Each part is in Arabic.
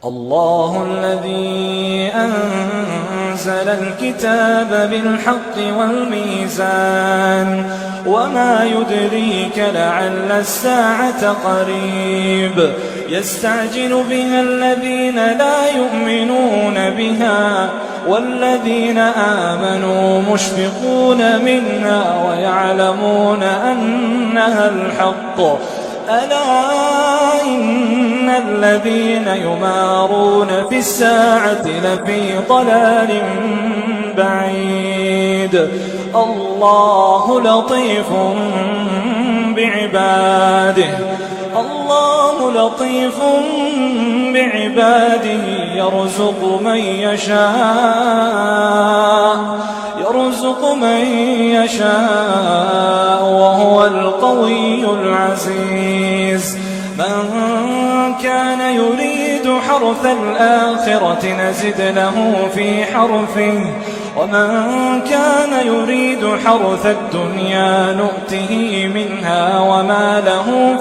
الله الذي أنزل الكتاب بالحق والميزان وما يدريك لعل الساعة قريب يستعجل بها الذين لا يؤمنون بها والذين آمنوا مشفقون منها ويعلمون أنها الحق ألا إن الذين يمارون في الساعة لفي ضلال بعيد الله لطيف بعباده الله لطيف بعباده يرزق من يشاء وهو القوي العزيز من كان يريد حرث الآخرة نزد له في حرثه ومن كان يريد حرث الدنيا نؤته منها وما له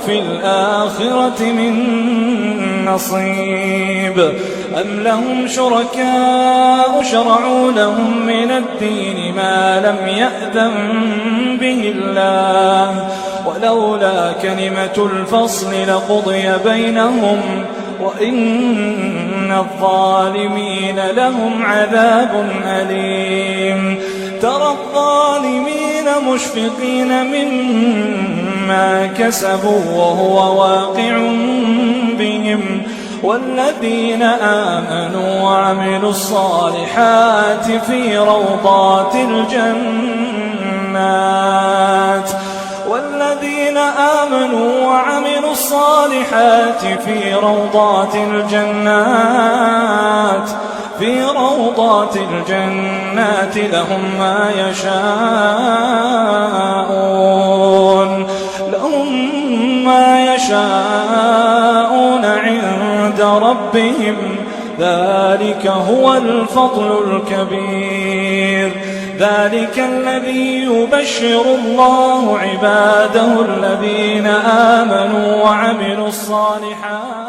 في الآخرة من نصيب أم لهم شركاء شرعوا لهم من الدين ما لم يأذن به الله ولولا كلمة الفصل لقضي بينهم وإن الظالمين لهم عذاب أليم ترى الظالمين مشفقين مما كسبوا وهو واقع بهم والذين آمنوا وعملوا الصالحات في روضات الجنات في روضات الجنات لهم ما يشاءون عند ربهم ذلك هو الفضل الكبير ذلك الذي يبشر الله عباده الذين آمنوا وعملوا الصالحات